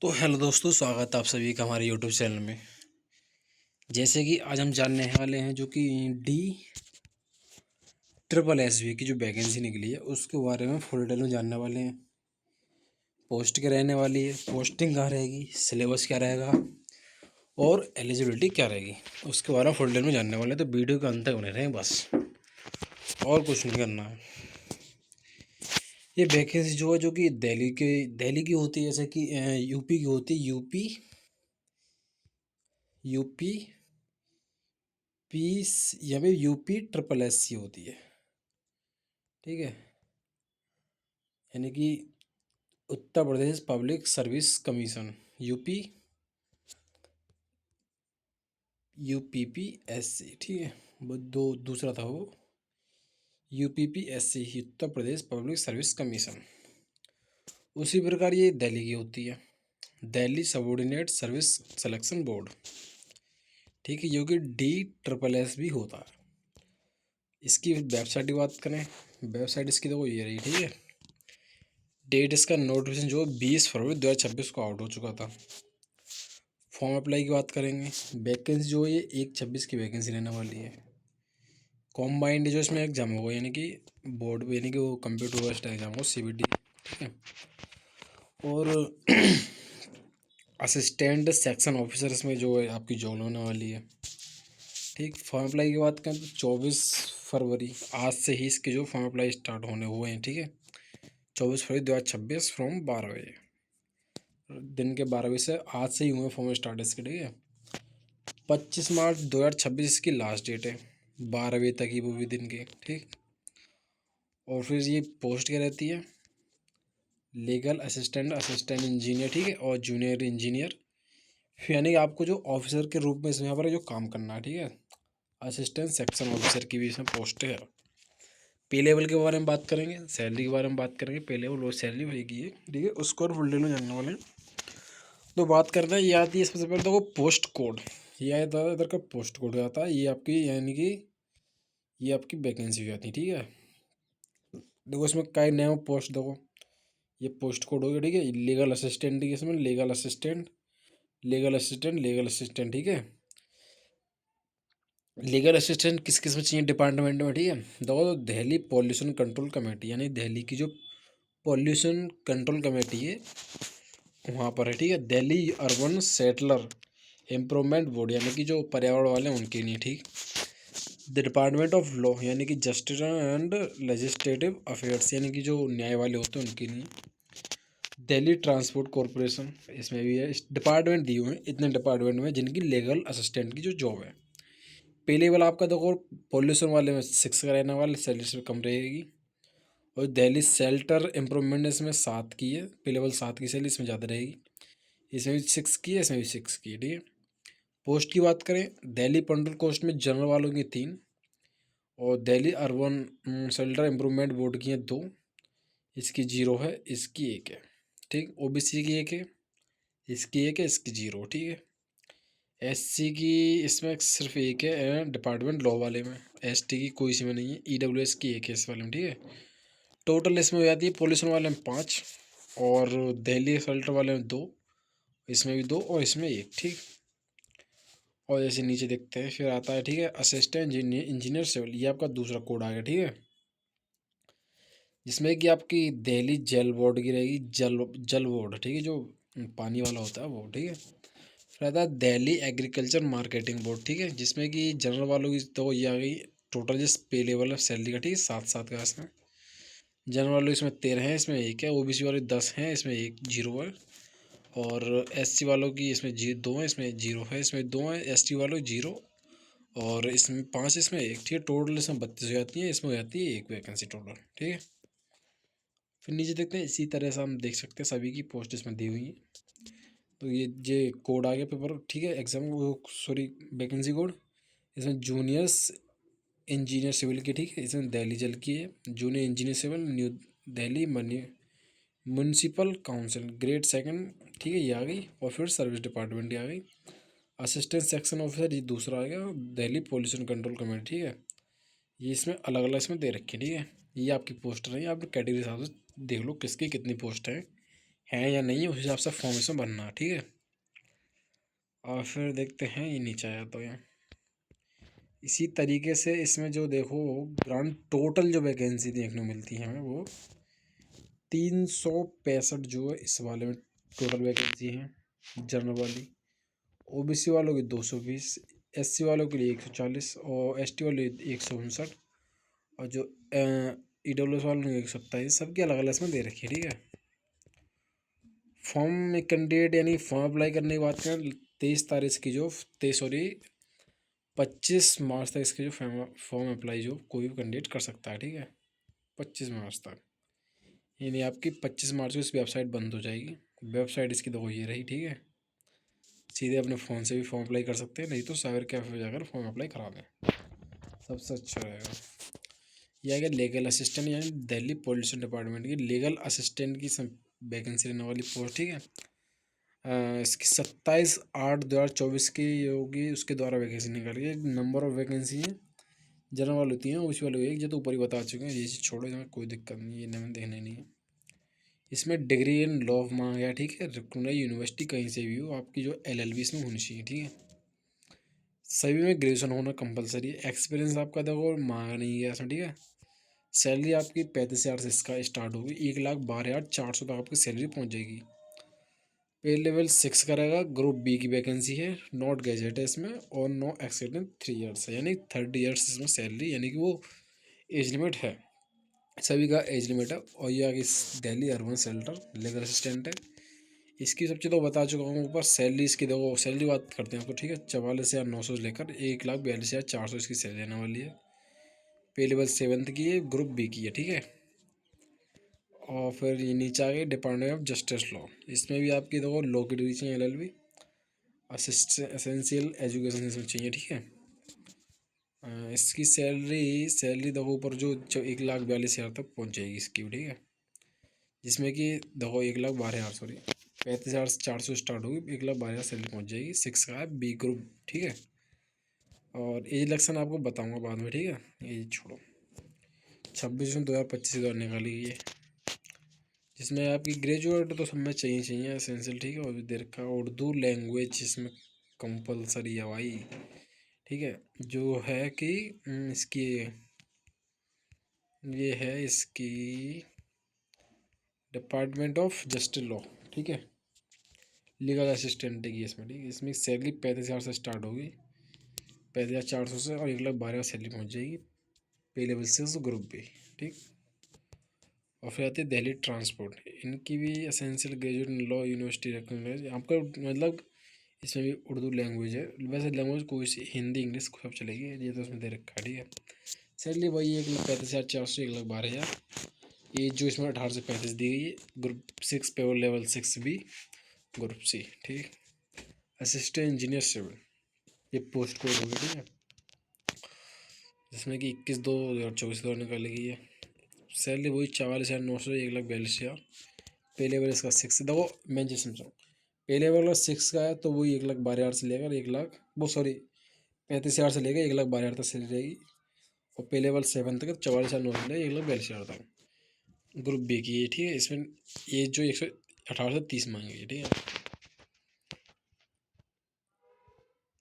तो हेलो दोस्तों, स्वागत है आप सभी का हमारे यूट्यूब चैनल में। जैसे कि आज हम जानने वाले हैं जो कि डी ट्रिपल एस बी की जो वैकेंसी निकली है उसके बारे में फुल डिटेल में जानने वाले हैं। पोस्ट क्या रहने वाली है, पोस्टिंग कहाँ रहेगी, सिलेबस क्या रहेगा और एलिजिबिलिटी क्या रहेगी, उसके बारे में फुल डिटेल में जानने वाले हैं। तो वीडियो के अंत तक बने रहें बस, और कुछ नहीं करना है। ये वैकेंसी जो है जो कि दिल्ली की होती है, जैसे कि यूपी की होती है। यूपी पीस या फिर यूपी ट्रिपल एस सी होती है, ठीक है। यानी कि Uttar Pradesh public service commission, UP UPPSC, ठीक है। वो दूसरा था वो UPPSC, Uttar Pradesh public service commission. उसी प्रकार ये दिल्ली की होती है, Delhi subordinate service selection board, ठीक है, जो कि डी ट्रिपल एस भी होता है। इसकी वेबसाइट की बात करें, वेबसाइट इसकी तो ये रही, ठीक है। डेट इसका नोटिफिकेशन जो 20 फरवरी 2026 को आउट हो चुका था। फॉर्म अप्लाई की बात करेंगे, वैकेंसी जो है ये 1/26 की वैकेंसी रहने वाली है। कॉम्बाइंड जो इसमें एग्जाम होगा, यानी कि बोर्ड पे, यानी कि वो कंप्यूटर बेस्ड एग्जाम हो, सीबीटी, ठीक है। और असिस्टेंट सेक्शन ऑफिसर इसमें जो है आपकी जॉब होने वाली है, ठीक। फॉर्म अप्लाई की बात करें तो 24 फरवरी, आज से ही इसके जो फॉर्म अप्लाई स्टार्ट होने हुए हैं, ठीक है। 24 फरवरी 2026 फ्रॉम 12 बजे, दिन के 12 बजे से आज से ही हुए फॉर्म स्टार्ट इसके, ठीक है। 25 मार्च 2026 इसकी लास्ट डेट है, 12 बजे तक ही वो भी दिन के, ठीक। और फिर ये पोस्ट क्या रहती है, लीगल असिस्टेंट, असिस्टेंट इंजीनियर, ठीक है, और जूनियर इंजीनियर। फिर यानी कि आपको जो ऑफिसर के रूप में इसमें यहाँ पर जो काम करना है, ठीक है। असिस्टेंट सेक्शन ऑफिसर की भी इसमें पोस्ट है। पे लेवल के बारे में बात करेंगे, सैलरी के बारे में बात करेंगे। पे लेवल वो सैलरी होगी है, ठीक है, उसको और फुल डिटेल में जानने वाले हैं। तो बात करते हैं, ये आती है सबसे पहले तो वो पोस्ट कोड, ये आता है इधर का पोस्ट कोड आता है, ये आपकी यानी कि ये आपकी वैकेंसी हो जाती है, ठीक है। देखो इसमें कई नेम पोस्ट, देखो ये पोस्ट कोड हो गया, ठीक है। लीगल असिस्टेंट, ठीक है, इसमें legal assistant, legal assistant, legal assistant, ठीक है। लीगल असिस्टेंट किस किस में चाहिए डिपार्टमेंट में, ठीक है। देखो दिल्ली पॉल्यूशन कंट्रोल कमेटी, यानी दिल्ली की जो पॉल्यूशन कंट्रोल कमेटी है वहाँ पर है, ठीक है। Delhi urban settler improvement board, यानी कि जो पर्यावरण वाले हैं उनके लिए, ठीक। द डिपार्टमेंट ऑफ लॉ, यानी कि जस्टिस एंड लेजिस्लेटिव अफेयर्स, यानी कि जो न्याय वाले होते हैं उनके लिए। दिल्ली ट्रांसपोर्ट कॉरपोरेशन, इसमें भी है। इस डिपार्टमेंट दिए हुए हैं, इतने डिपार्टमेंट में जिनकी लीगल असिस्टेंट की जो जॉब है। पे लेवल आपका देखो पॉल्यूशन वाले में 6 का रहने वाले, सैलरी से कम रहेगी। और दिल्ली शेल्टर इम्प्रूवमेंट इसमें 7 की है, पे लेवल 7 की सैलरी इसमें ज़्यादा रहेगी। इसमें भी 6 की है, इसमें भी 6 की है, ठीक है। पोस्ट की बात करें, दिल्ली पंडल कोस्ट में जनरल वालों की 3, और Delhi urban shelter improvement board की हैं 2। इसकी 0 है, इसकी 1 है, ठीक। ओबीसी की 1 है, इसकी 1 है, इसकी 0, ठीक है। एससी की इसमें सिर्फ 1 है डिपार्टमेंट लॉ वाले में, एसटी की कोई इसमें नहीं है। ईडब्ल्यूएस की 1 है इस वाले में, ठीक है। टोटल इसमें हो जाती है पोल्यूशन वाले में 5, और दिल्ली शेल्टर वाले में 2, इसमें भी 2 और इसमें 1, ठीक। और जैसे नीचे देखते हैं फिर आता है, ठीक है, असिस्टेंट इंजीनियर सिविल, ये आपका दूसरा कोड आ गया, ठीक है। जिसमें कि आपकी दिल्ली जल बोर्ड की रहेगी, जल जल बोर्ड, ठीक है, जो पानी वाला होता है वो, ठीक है। फिर आता है दिल्ली एग्रीकल्चर मार्केटिंग बोर्ड, ठीक है, जिसमें कि जनरल वालों की तो ये आ गई। टोटल जिस पे लेवल है सैलरी का, ठीक है, 7-7 का इसमें। जनरल वालों इसमें 13 है, इसमें 1 है। ओबीसी वाले 10 हैं, इसमें 1 0 है। और एससी वालों की इसमें 2 है, इसमें 0 है, इसमें 2 है। एसटी वालों 0, और इसमें 5, इसमें 1, ठीक है। टोटल इसमें 32 हो जाती है, इसमें हो जाती है 1 वैकेंसी टोटल, ठीक है। फिर नीचे देखते हैं, इसी तरह से हम देख सकते हैं सभी की पोस्ट इसमें दी हुई है। तो ये कोड आ गया पेपर, ठीक है, एग्जाम वो सॉरी वैकेंसी कोड। इसमें जूनियर्स इंजीनियर सिविल की, ठीक है, इसमें दिल्ली जल की है। Junior engineer civil new Delhi मनी म्यूनसिपल काउंसिल ग्रेड 2, ठीक है, ये आ गई। और फिर सर्विस डिपार्टमेंट ये आ गई। असिस्टेंट सेक्शन ऑफिसर ये दूसरा आ गया। दिल्ली पॉल्यूशन कंट्रोल कमेटी, ठीक है। ये इसमें अलग अलग इसमें दे रखी है, ठीक है। ये आपकी पोस्ट रही, आप कैटेगरी हिसाब से देख लो किसकी कितनी पोस्ट है। है या नहीं है, उस हिसाब से फॉर्म इसमें भरना है, ठीक है। और फिर देखते हैं ये नीचे आया तो ये इसी तरीके से इसमें जो देखो ग्रांड टोटल जो वैकेंसी देखने को मिलती है हमें वो 365 जो है इस वाले में टोटल वैकेंसी है जनरल वाली। ओबीसी वालों की 220, एससी वालों के लिए 140 और एसटी वाले 159 और जो ईडब्ल्यूएस वालों ने 127, सबकी अलग अलग इसमें दे रखी है, ठीक है। फॉर्म में कैंडिडेट यानी फॉर्म अप्लाई करने की बात करें 23 तारीख की जो 25 मार्च तक इसके जो फॉर्म अप्लाई जो कोई भी कैंडिडेट कर सकता है, ठीक है। 25 मार्च तक यानी आपकी 25 मार्च को इस वेबसाइट बंद हो जाएगी। वेबसाइट इसकी देखो ये रही, ठीक है। सीधे अपने फ़ोन से भी फॉर्म अप्लाई कर सकते हैं, नहीं तो साइबर कैफे में जाकर फॉर्म अप्लाई करा दें, सबसे अच्छा रहेगा। यह है कि लीगल असिस्टेंट यानी दिल्ली पॉल्यूशन डिपार्टमेंट की लीगल असिस्टेंट की वैकेंसी रहने वाली पोस्ट, ठीक है। इसकी 27/8/2024 की होगी, उसके द्वारा वैकेंसी निकाली है। नंबर ऑफ वैकेंसी है जनरल वाली होती हैं, उसी वाले एक जो तो ऊपर ही बता चुके हैं, ये चीज़ छोड़ो, इसमें कोई दिक्कत नहीं, ये नंबर देखना नहीं है। इसमें डिग्री इन लॉ मांगा गया, ठीक है। रिकॉग्नाइज यूनिवर्सिटी कहीं से भी हो, आपकी जो LLB इसमें होनी चाहिए, ठीक है। सभी में ग्रेजुएशन होना कंपलसरी है। एक्सपीरियंस आपका देखो मांगा नहीं गया इसमें, ठीक है। सैलरी आपकी 35,000 से इसका स्टार्ट होगी, 1,12,400 तक आपकी सैलरी पहुंच जाएगी। पे लेवल 6 का रहेगा। ग्रुप बी की वैकेंसी है, नॉट गैजेट है इसमें और नो एक्सीडेंट 3 ईयर्स है, यानी 30 ईयर्स इसमें सैलरी, यानी कि वो एज लिमिट है, सभी का एज लिमिट है। और ये आगे Delhi urban centre legal assistant है। इसकी सब चीज़ तो बता चुका हूँ ऊपर। सैलरी इसकी देखो, सैलरी बात करते हैं तो, ठीक है। 44,900 से लेकर 1,42,400 इसकी सैलरी आने वाली है। पे लेवल 7 की है, ग्रुप बी की है, ठीक है। और फिर ये नीचे आ गई डिपार्टमेंट ऑफ जस्टिस लॉ। इसमें भी आपकी देखो लॉ की डिग्री चाहिए, LLB, एसेंशियल एजुकेशन इसमें चाहिए, ठीक है। इसकी सैलरी सैलरी देखो ऊपर जो 1,42,000 तक पहुंच जाएगी इसकी भी, ठीक है। जिसमें कि देखो 1,12,000 सॉरी 35,400 स्टार्ट होगी, 1,12,000 सैलरी पहुंच जाएगी। 6 का है, बी ग्रुप, ठीक है। और एज इलेक्शन आपको बताऊंगा बाद में, ठीक है। एज छोड़ो, 26 जून 2025 के दौरान निकाली गई है। जिसमें आपकी ग्रेजुएट तो सब में चाहिए चाहिए एसेंशियल, ठीक है। और दे रखा उर्दू लैंग्वेज इसमें कंपलसरी है भाई, ठीक है। जो है कि इसकी ये है इसकी डिपार्टमेंट ऑफ जस्टिस लॉ, ठीक है। लीगल असिस्टेंट की इसमें, ठीक है। इसमें सैलरी 35,000 से स्टार्ट होगी, 35,400 से, और 1,12,000 का सैलरी पहुँच जाएगी। पे लेवल 6 ग्रुप बी, ठीक। और फिर आती है दिल्ली ट्रांसपोर्ट, इनकी भी essential graduate law university recognise. आपका मतलब इसमें भी उर्दू लैंग्वेज है, वैसे लैंग्वेज कोई सी हिंदी इंग्लिश सब चलेगी, ये तो उसमें दे रखा है, ठीक है। सैलरी वही 1,35,400, 1,12,000। एज जो इसमें 18 से 35 दी गई है। ग्रुप 6 पे लेवल 6 भी, ग्रुप सी, ठीक। असिस्टेंट इंजीनियर सिविल ये पोस्ट कोड होगी, ठीक है। जिसमें कि 21/2/2024 को निकाली गई है। सैलरी वही 44,900, 1,42,000। पे लेवल इसका 6 देखो, मैं जो समझाऊँ, पे लेवल 6 का है तो वही 1,12,000 से लेकर 1 लाख वो सॉरी 35,000 से लेकर 1,12,000 तक सैलरी रहेगी। और पे लेवल 7 तक 44,900 से 1,42,000 तक ग्रुप बी की है, ठीक है। इसमें एज जो 118 से 30 मांगी है, ठीक है।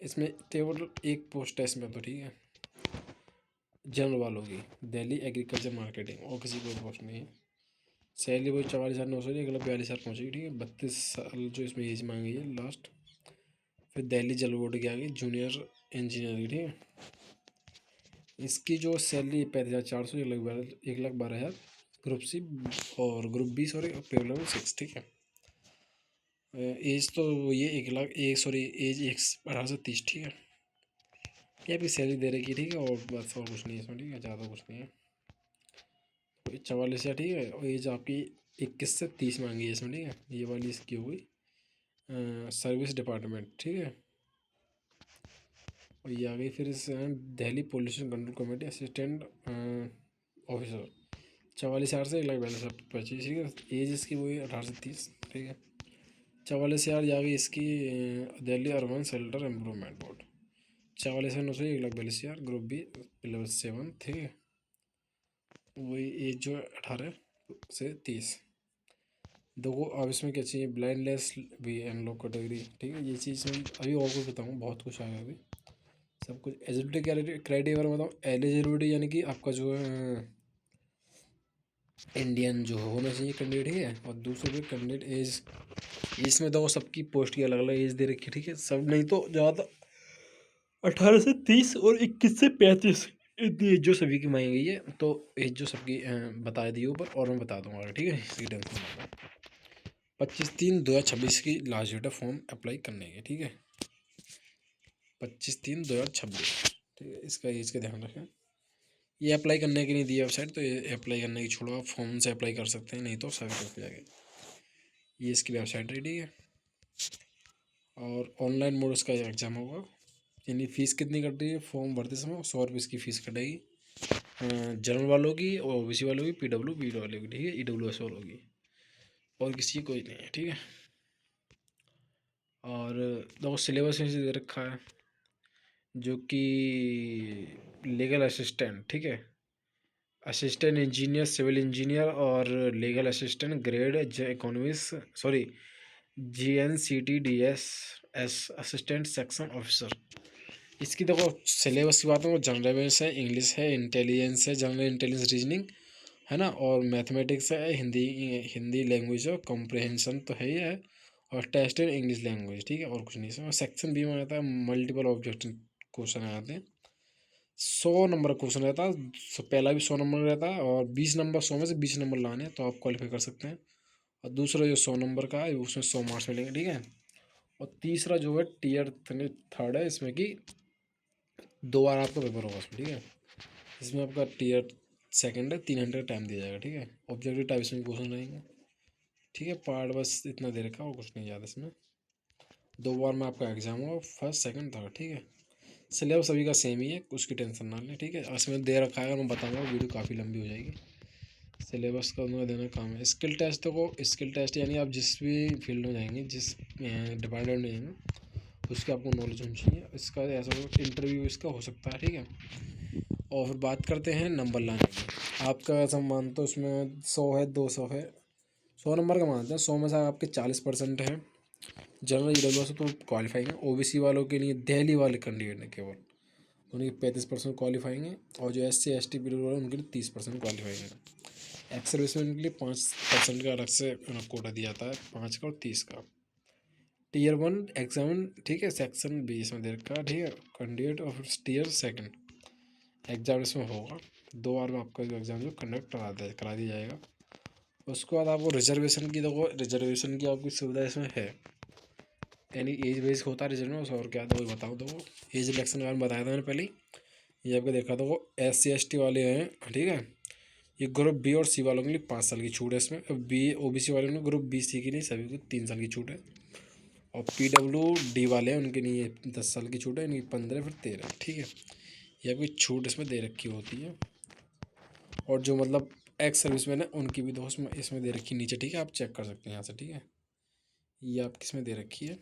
इसमें केवल एक पोस्ट है इसमें तो, ठीक है। जनरल वालों की दिल्ली एग्रीकल्चर मार्केटिंग, और किसी कोई पोस्ट नहीं है। सैलरी वही 44,900 से 1,42,000 पहुँचेगी, ठीक है। 32 साल जो इसमें एज मांगी है लास्ट। फिर दिल्ली जल बोर्ड की आ गई जूनियर इंजीनियर की, ठीक है। इसकी जो सैलरी 35,400, 1,12,000 ग्रुप सी, और ग्रुप बी सॉरी, पे लेवल 6, ठीक है। एज तो ये 1 लाख एक सॉरी एज 18 से 30, ठीक है। ये भी सैलरी दे रखी, ठीक है। और बस और कुछ नहीं है इसमें, ठीक है, ज़्यादा कुछ नहीं है। 44,000, ठीक है। और एज आपकी 21 से 30 मांगी है इसमें, ठीक है। ये वाली इसकी हो गई सर्विस डिपार्टमेंट, ठीक है। और ये आ गई फिर इस Delhi pollution control committee assistant officer, 44,000 से 1,42,025, ठीक है। एज इसकी वही 18 से 30, ठीक है। 44,000 आ गई इसकी Delhi urban shelter improvement board, 44,900 से 1,42,000 ग्रुप बी लेवल 7, ठीक है। वही एज जो 18 से 30। देखो अब इसमें क्या चाहिए, ब्लाइंडनेस भी अनलॉक कैटेगरी, ठीक है। ये चीज़ मैं अभी और कुछ बताऊँ, बहुत कुछ आएगा अभी सब कुछ। एलिजिबिलिटी क्राइटेरिया बताऊँ, एलिजिबिलिटी यानी कि आपका जो है इंडियन जो होना चाहिए कैंडिडेट, ठीक है। और दूसरे पे कैंडिडेट एज, इसमें देखो सबकी पोस्ट की अलग अलग एज दे रखी है, ठीक है। सब नहीं तो ज़्यादा 18 से 30 और 21 से 35, इतनी एज जो सभी की मांगी गई है। तो एज जो सबकी बता दी ऊपर, और मैं बता दूंगा, ठीक है, इसकी टेंशन मत लो। 25/3/2026 की लास्ट डेट है फॉर्म अप्लाई करने की, ठीक है। 25/3/2026, ठीक है। इसका एज का ध्यान रखें। ये अप्लाई करने की नहीं दी वेबसाइट, तो ये अप्लाई करने की छोड़ो, आप फॉर्म से अप्लाई कर सकते हैं, नहीं तो सर्विस हो जाएगा। ये इसकी वेबसाइट रेडी है। और ऑनलाइन मोड इसका एग्ज़ाम होगा। यानी फ़ीस कितनी कट रही है, फॉर्म भरते समय 100 रुपये इसकी फ़ीस कटेगी, जनरल वालों की, ओबीसी वालों की, पीडब्ल्यू वालों की, ठीक है, ईडब्ल्यूएस वालों की, और किसी की कोई नहीं है, ठीक है। और देखो सिलेबस इसे दे रखा है, जो कि लीगल असिस्टेंट, ठीक है, असिस्टेंट इंजीनियर, सिविल इंजीनियर और legal assistant grade economics, sorry GNCTDS S assistant section officer. इसकी देखो सिलेबस की बात है, जनरल अवेयरनेस है, इंग्लिश है, इंटेलिजेंस है, जनरल इंटेलिजेंस रीजनिंग है ना, और मैथमेटिक्स है, हिंदी हिंदी लैंग्वेज है, कॉम्प्रहेंशन तो है ही है, और टेस्ट इन इंग्लिश लैंग्वेज, ठीक है। और कुछ नहीं है। सेक्शन बी में आता है मल्टीपल ऑब्जेक्टिव क्वेश्चन आते हैं, 100 नंबर का क्वेश्चन रहता है। पहला भी 100 नंबर रहता है, और 20 नंबर, 100 में से 20 नंबर लाने हैं तो आप क्वालिफाई कर सकते हैं। और दूसरा जो 100 नंबर का है उसमें 100 मार्क्स मिलेंगे, ठीक है। और तीसरा जो है टीयर थर्ड है, इसमें कि 2 बार आपका पेपर होगा इसमें, ठीक है। इसमें आपका टीयर सेकंड है, 3 घंटे का टाइम दिया जाएगा, ठीक है। ऑब्जेक्टिव टाइप इसमें क्वेश्चन रहेंगे, ठीक है। पार्ट बस इतना दे रखा और कुछ नहीं ज़्यादा इसमें। 2 बार में आपका एग्जाम होगा, फर्स्ट सेकंड थर्ड, ठीक है। सिलेबस सभी का सेम ही है, उसकी टेंशन ना लें, ठीक है। इसमें दे रखा है, मैं बताऊँगा, वीडियो काफ़ी लंबी हो जाएगी। सिलेबस का उनका देना काम है। स्किल टेस्ट को, स्किल टेस्ट यानी आप जिस भी फील्ड में जाएंगे, जिस डिपार्टमेंट में जाएंगे, उसकी आपको नॉलेज होनी चाहिए। इसका ऐसा इंटरव्यू इसका हो सकता है, ठीक है। और फिर बात करते हैं नंबर लाने की। आपका ऐसा मानते हो उसमें 100 है, 200 है, 100 नंबर का मानते हैं, 100 में से आपके 40% है जनरल ईडब्ल्यू से तो क्वालिफाइंग है। ओबीसी वालों के लिए दिल्ली वाले कैंडिडेट ने केवल, उनके 35% क्वालिफाइंग है। और जो SC ST पीरियड वाले उनके लिए 30% क्वालिफाइंग है। एक्स सर्विसमैन के लिए 5% का अलग से कोटा दिया जाता है, 5 का और 30 का। टीयर 1 एग्जाम, ठीक है, सेक्शन बी इसमें दे रखा है, ठीक है। Candidate of tier second exam इसमें होगा, 2 बार में आपका एग्ज़ाम जो कंडक्ट करा दिया जाएगा। उसके बाद आपको रिजर्वेशन की, देखो रिजर्वेशन की आपकी सुविधा इसमें है, यानी एज बेस होता है रिजर्वेशन, और क्या तो बताओ। दो एज इलेक्शन के बारे में बताया था मैंने पहले, ये आपको देखा था। वो SC ST वाले हैं, ठीक है। ये ग्रुप बी और सी वालों के लिए 5 साल की छूट है इसमें। बी ओबीसी वालों ने ग्रुप BC के लिए सभी को 3 साल की छूट है। और PWD वाले हैं, उनके लिए 10 साल की छूट है, इनकी 15 फिर 13, ठीक है। ये आपकी छूट इसमें दे रखी होती है। और जो मतलब एक्स सर्विसमैन है उनकी भी दोस्त में इसमें दे रखी नीचे, ठीक है, आप चेक कर सकते हैं यहाँ से, ठीक है। ये आप किसमें दे रखी है,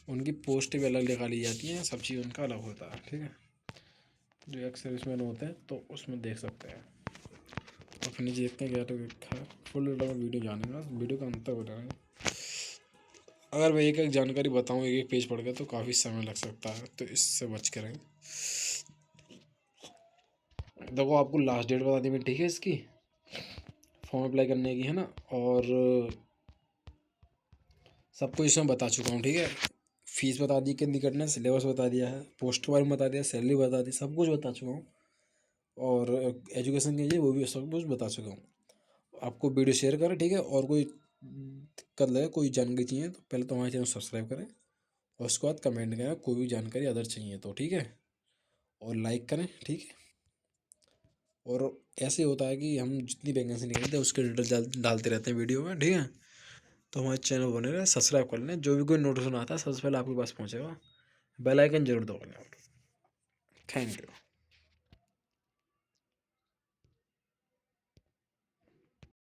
उनकी पोस्ट भी अलग निकाली जाती हैं, सब चीज़ उनका अलग होता है, ठीक है। जो एक्स सर्विसमैन होते हैं तो उसमें देख सकते हैं। और फिर नीचे देखते हैं क्या तो लिखा है। फुल डिटेल में वीडियो जानेगा, वीडियो का अंत तक बताएंगे। अगर मैं एक एक जानकारी बताऊँ एक एक पेज पढ़ के तो काफ़ी समय लग सकता है, तो इससे बच के रहें। देखो आपको लास्ट डेट बता दी मैं, ठीक है, इसकी फॉर्म अप्लाई करने की, है ना। और सब कुछ इसमें बता चुका हूँ, ठीक है। फीस बता दी कितनी कटना है, सिलेबस बता दिया है, पोस्ट के बारे में बता दिया, सैलरी बता दी, सब कुछ बता चुका हूँ। और एजुकेशन के लिए वो भी सब कुछ बता चुका हूँ। आपको वीडियो शेयर करें, ठीक है। और कोई दिक्कत लगे, कोई जानकारी चाहिए तो पहले तो हमारे चैनल सब्सक्राइब करें, और उसके बाद कमेंट करें कोई भी जानकारी अदर चाहिए तो, ठीक है। और लाइक करें, ठीक है। और ऐसे होता है कि हम जितनी वैकेंसी निकलती है उसके डिटेल डालते रहते हैं वीडियो में, ठीक है। तो हमारे चैनल बने रहे, सब्सक्राइब कर लें, जो भी कोई नोटिफिकेशन आता है सबसे पहले आपके पास पहुँचेगा। बेल आइकन जरूर दबाएं। Thank you.